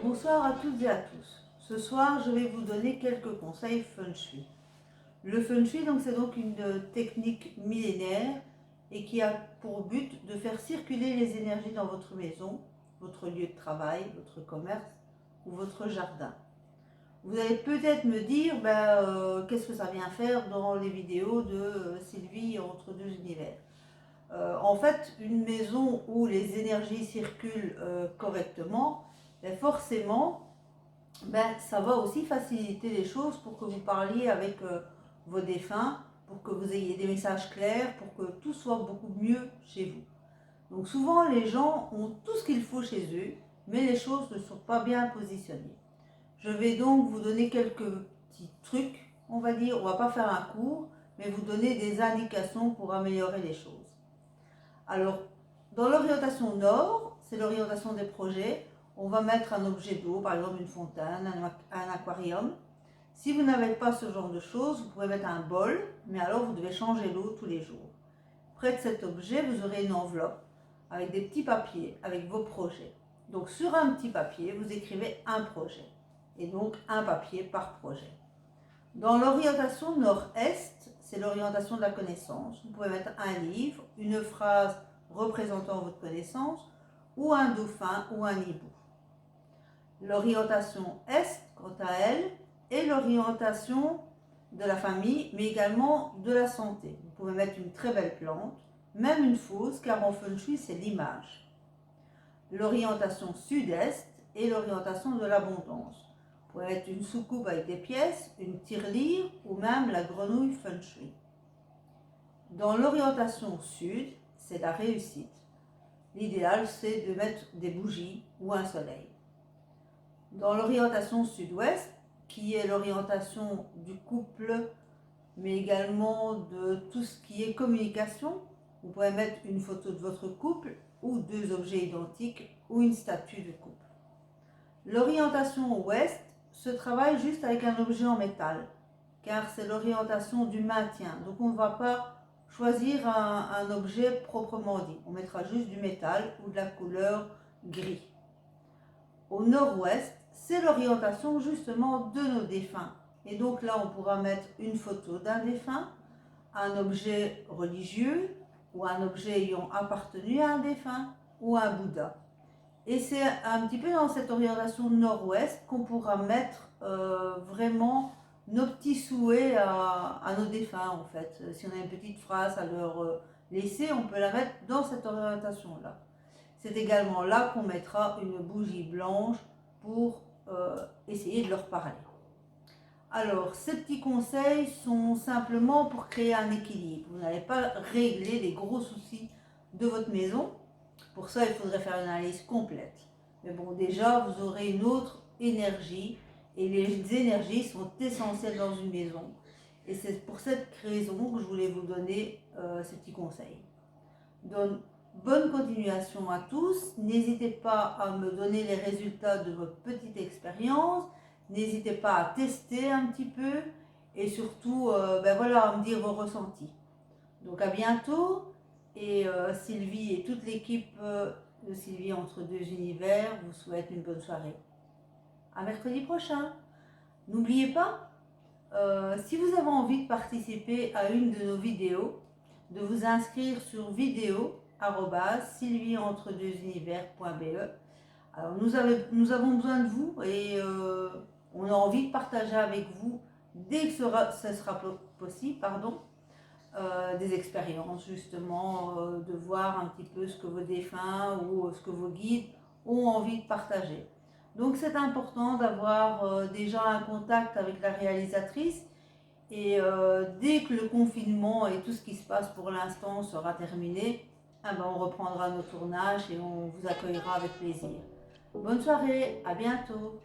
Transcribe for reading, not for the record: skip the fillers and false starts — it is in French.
Bonsoir à toutes et à tous. Ce soir, je vais vous donner quelques conseils Feng Shui. Le Feng Shui, c'est donc une technique millénaire et qui a pour but de faire circuler les énergies dans votre maison, votre lieu de travail, votre commerce ou votre jardin. Vous allez peut-être me dire, qu'est-ce que ça vient faire dans les vidéos de Sylvie entre deux univers. En fait, une maison où les énergies circulent correctement, forcément, ça va aussi faciliter les choses pour que vous parliez avec vos défunts, pour que vous ayez des messages clairs, pour que tout soit beaucoup mieux chez vous. Donc souvent, les gens ont tout ce qu'il faut chez eux, mais les choses ne sont pas bien positionnées. Je vais donc vous donner quelques petits trucs, on va dire, on va pas faire un cours, mais vous donner des indications pour améliorer les choses. Alors, dans l'orientation nord, c'est l'orientation des projets. On va mettre un objet d'eau, par exemple une fontaine, un aquarium. Si vous n'avez pas ce genre de choses, vous pouvez mettre un bol, mais alors vous devez changer l'eau tous les jours. Près de cet objet, vous aurez une enveloppe avec des petits papiers, avec vos projets. Donc sur un petit papier, vous écrivez un projet, et donc un papier par projet. Dans l'orientation nord-est, c'est l'orientation de la connaissance. Vous pouvez mettre un livre, une phrase représentant votre connaissance, ou un dauphin ou un hibou. L'orientation est, quant à elle, est l'orientation de la famille, mais également de la santé. Vous pouvez mettre une très belle plante, même une fausse, car en Feng Shui, c'est l'image. L'orientation sud-est est l'orientation de l'abondance. Vous pouvez mettre une soucoupe avec des pièces, une tirelire ou même la grenouille Feng Shui. Dans l'orientation sud, c'est la réussite. L'idéal, c'est de mettre des bougies ou un soleil. Dans l'orientation sud-ouest, qui est l'orientation du couple, mais également de tout ce qui est communication, vous pouvez mettre une photo de votre couple ou deux objets identiques ou une statue de couple. L'orientation ouest se travaille juste avec un objet en métal, car c'est l'orientation du maintien. Donc on ne va pas choisir un objet proprement dit. On mettra juste du métal ou de la couleur gris. Au nord-ouest, c'est l'orientation justement de nos défunts. Et donc là, on pourra mettre une photo d'un défunt, un objet religieux ou un objet ayant appartenu à un défunt ou un Bouddha. Et c'est un petit peu dans cette orientation nord-ouest qu'on pourra mettre vraiment nos petits souhaits à nos défunts en fait. Si on a une petite phrase à leur laisser, on peut la mettre dans cette orientation-là. C'est également là qu'on mettra une bougie blanche pour essayer de leur parler. Alors, ces petits conseils sont simplement pour créer un équilibre. Vous n'allez pas régler les gros soucis de votre maison. Pour ça, il faudrait faire une analyse complète. Mais bon, déjà, vous aurez une autre énergie et les énergies sont essentielles dans une maison. Et c'est pour cette raison que je voulais vous donner ces petits conseils. Donc, bonne continuation à tous. N'hésitez pas à me donner les résultats de votre petite expérience. N'hésitez pas à tester un petit peu et surtout à me dire vos ressentis. Donc à bientôt et Sylvie et toute l'équipe de Sylvie entre deux univers vous souhaitent une bonne soirée. À mercredi prochain. N'oubliez pas, si vous avez envie de participer à une de nos vidéos, de vous inscrire sur vidéo@sylvieentredeuxunivers.be. Alors nous avons besoin de vous et on a envie de partager avec vous dès que ce sera possible, des expériences justement, de voir un petit peu ce que vos défunts ou ce que vos guides ont envie de partager. Donc c'est important d'avoir déjà un contact avec la réalisatrice et dès que le confinement et tout ce qui se passe pour l'instant sera terminé, on reprendra nos tournages et on vous accueillera avec plaisir. Bonne soirée, à bientôt.